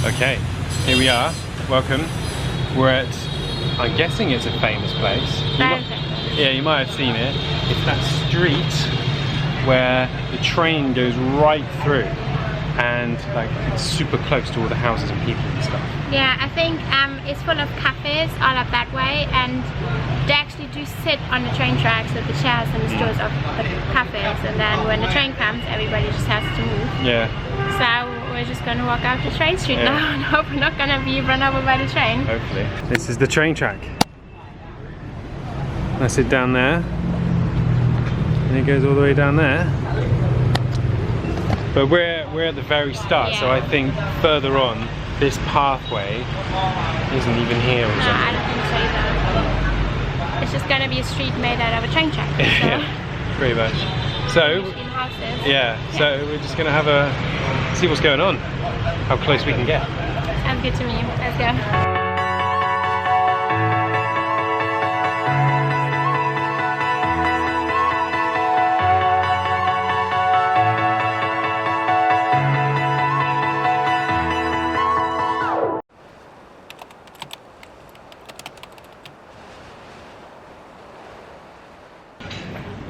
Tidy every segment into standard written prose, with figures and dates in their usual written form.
Okay, here we are. Welcome. We're at, I'm guessing it's a famous place. Yeah, you might have seen it. It's that street where the train goes right through, and like it's super close to all the houses and people and stuff. Yeah, I think it's full of cafes all up that way, and they actually do sit on the train tracks with the chairs and the stores of the cafes, and then when the train comes, everybody just has to move. Yeah. So we're just gonna walk out the train street now and hope we're not gonna be run over by the train. Hopefully. This is the train track. That's it down there. And it goes all the way down there. But we're at the very start, so I think further on, this pathway isn't even here or something. No, I don't think so either. It's just gonna be a street made out of a train track. So. Yeah, pretty much. So, so we're just gonna have a see what's going on, how close we can get. Sounds good to me. Let's go.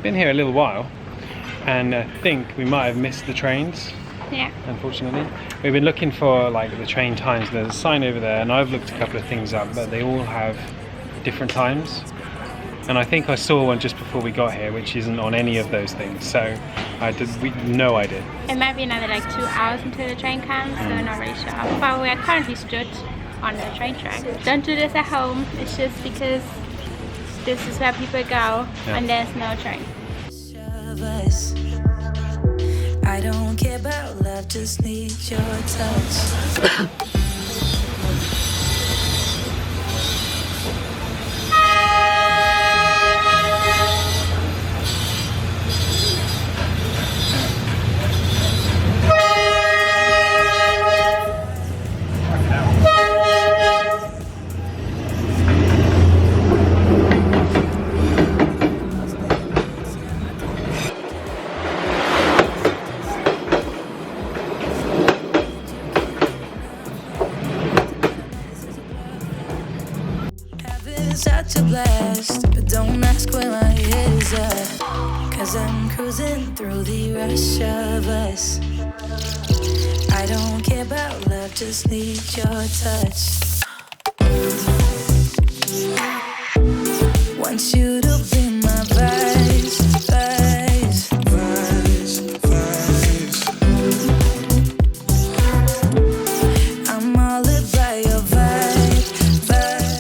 Been here a little while, and I think we might have missed the trains. Yeah. Unfortunately, we've been looking for like the train times. There's a sign over there, and I've looked a couple of things up, but they all have different times. And I think I saw one just before we got here, which isn't on any of those things. So we no idea. It might be another like 2 hours until the train comes, so we're not really sure. But we are currently stood on the train track. Don't do this at home. It's just because this is where people go, and there's no train. I don't care about love, just need your touch. Such a blast, but don't ask where my head is at, 'cause I'm cruising through the rush of us. I don't care about love, just need your touch. Want you to be my vice, vice, vice, vice. I'm all about your vibe, vibe.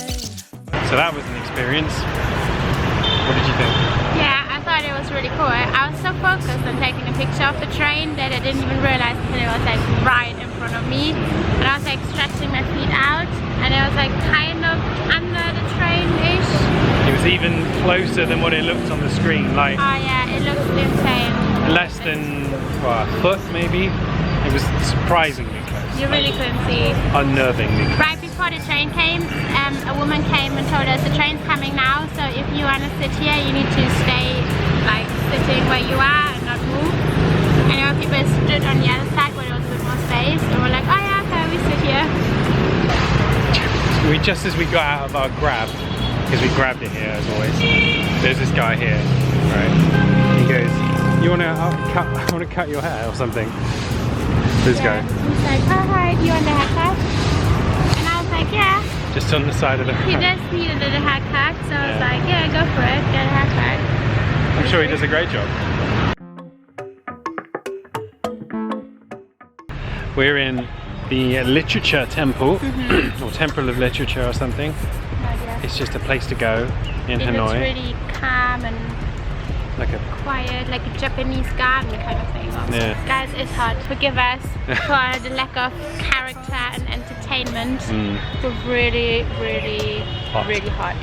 So that was an experience. What did you think? Yeah, I thought it was really cool. I was so focused on taking a picture of the train that I didn't even realize that it was like right in front of me. And I was like stretching my feet out, and it was like kind of under the train-ish. It was even closer than what it looked on the screen. Like, oh yeah, it looks insane. Less than a foot maybe. It was surprisingly close. You really couldn't see. Unnervingly close. Right before the train came, a woman came and told us the train's coming now, so if you want to sit here, you need to stay like sitting where you are and not move. And there were people stood on the other side where there was a bit more space, and we're like, oh yeah, okay, we sit here. Just as we got out of our grab, because we grabbed it here as always, there's this guy here, right? He goes, you want to cut your hair or something? This guy. He's like, oh hi, do you want a haircut? And I was like, yeah. Just on the side of the road. He does need a little haircut, so I was like, yeah, go for it, get a haircut. I'm sure he does a great job. We're in the Literature Temple, or Temple of Literature or something. It's just a place to go in Hanoi. It's really calm and like a quiet, like a Japanese garden kind of thing. Also. Yeah. Guys, it's hot. Forgive us for the lack of character and entertainment. We're really, really, really hot.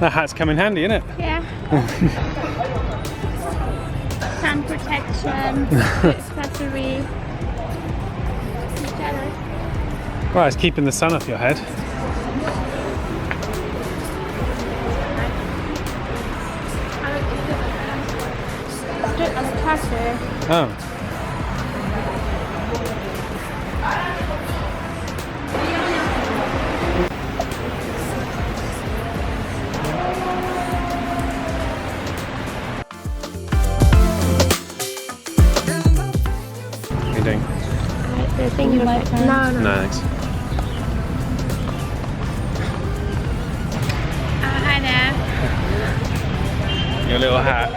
That hat's come in handy, isn't it? Yeah. Sun protection, accessory. Well, it's keeping the sun off your head. Oh. What are you doing? I think you might. No. No, thanks. Hi there. Your little hat.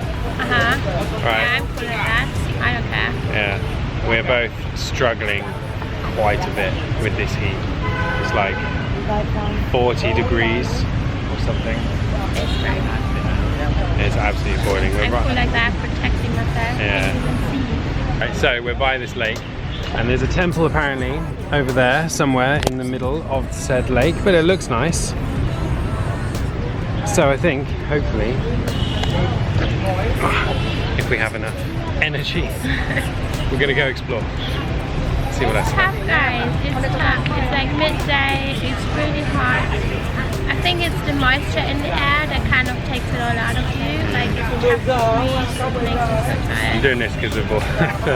Right. Yeah, I'm cool with that. I don't care. Yeah. We're both struggling quite a bit with this heat. It's like 40 degrees or something. It's very hot. It's absolutely boiling. I'm cool like that, protecting myself. Yeah. Right, so we're by this lake, and there's a temple apparently over there somewhere in the middle of said lake, but it looks nice. So I think, hopefully, if we have enough energy, we're gonna go explore. See what It's else. tough, guys. It's tough. It's like midday. It's really hot. I think it's the moisture in the air that kind of takes it all out of you. Like it's tough to breathe. It makes you so I'm tired. doing this because of all the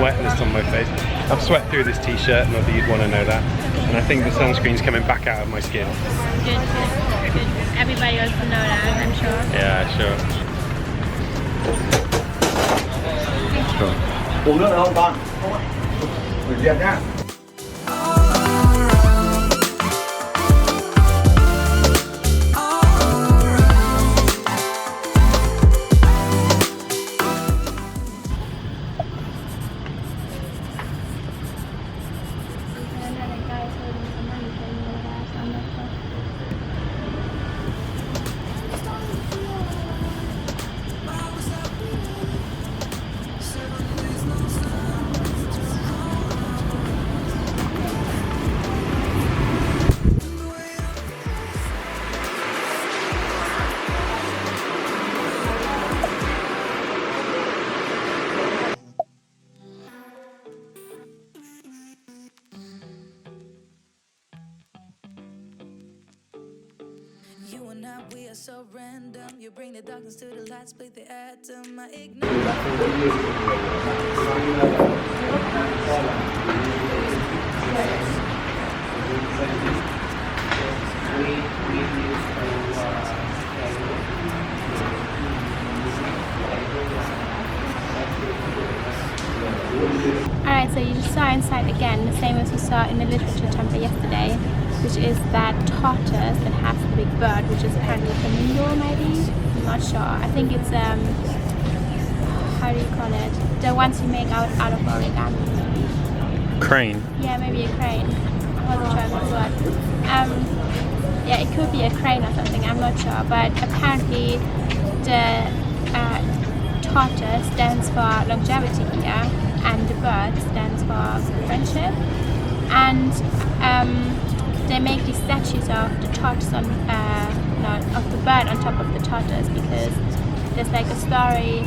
wetness on my face. I've sweat through this t-shirt, not that you'd want to know that. And I think the sunscreen's coming back out of my skin. Good. Everybody else will know that, I'm sure. Yeah, sure. Sure. Uống nước được không con? Người Việt nhá. You and I, we are so random. You bring the darkness to the light, split the atom. I ignore. Alright, so you just saw inside again, the same as you saw in the literature temple yesterday, which is that tortoise that has the big bird, which is apparently a flamingo maybe? I'm not sure. I think it's, how do you call it? The ones you make out of origami maybe. Crane. Yeah, maybe a crane. I wasn't sure what it was. Yeah, it could be a crane or something, I'm not sure. But apparently the tortoise stands for longevity here, and the bird stands for friendship. And they make these statues of the tortoise on, of the bird on top of the tortoise, because there's like a story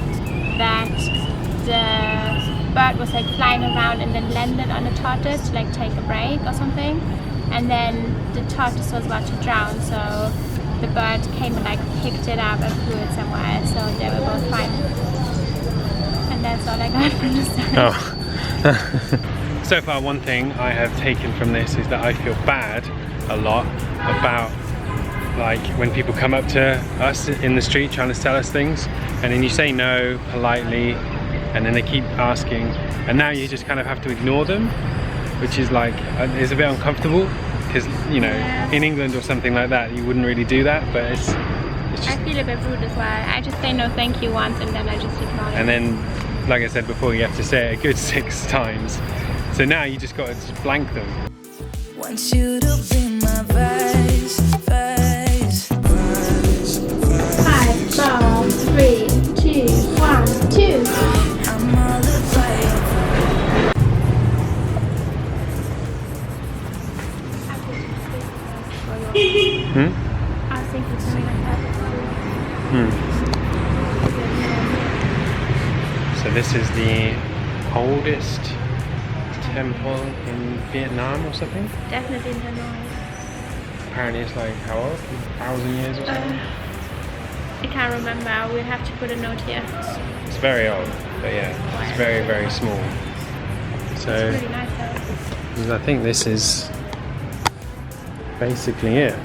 that the bird was like flying around and then landed on the tortoise to like take a break or something, and then the tortoise was about to drown, so the bird came and like picked it up and flew it somewhere, so they were both fine. And that's all I got from the story. Oh. So far, one thing I have taken from this is that I feel bad a lot about like when people come up to us in the street trying to sell us things, and then you say no politely, and then they keep asking, and now you just kind of have to ignore them, which is like, it's a bit uncomfortable, because you know, in England or something like that you wouldn't really do that, but it's just... I feel a bit rude as well. I just say no thank you once and then I just ignore it. And then, like I said before, you have to say it a good 6 times. So now you just got to just blank them. Want you to be my vice. 5, 4, 3, 2, 1, 2. I'm all about I was thinking something like that. So this is the oldest temple in Vietnam or something? Definitely in Hanoi. Apparently it's like, how old? 1,000 years or something? I can't remember. We'll have to put a note here. It's very old, but yeah, it's very, very small. So, It's really nice though. I think this is basically it.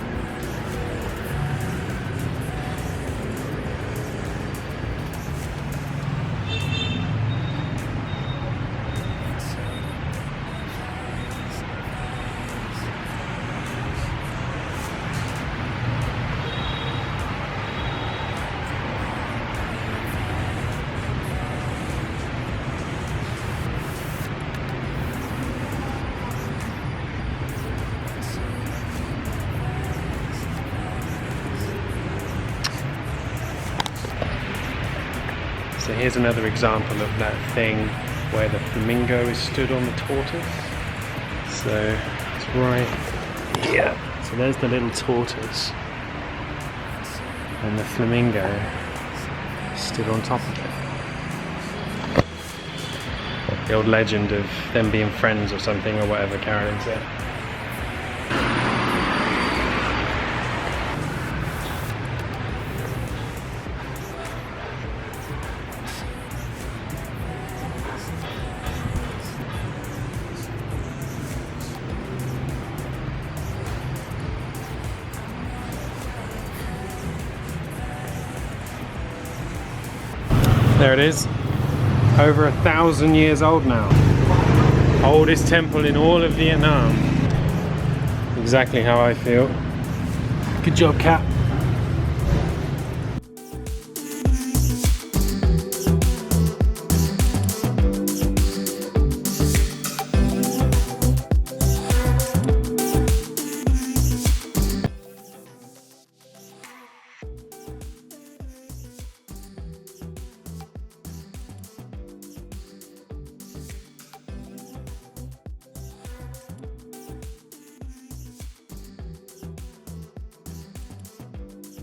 So here's another example of that thing where the flamingo is stood on the tortoise. So it's right here. So there's the little tortoise and the flamingo stood on top of it. The old legend of them being friends or something, or whatever Carolyn said. There it is, over 1,000 years old now. Oldest temple in all of Vietnam. Exactly how I feel. Good job, Cat.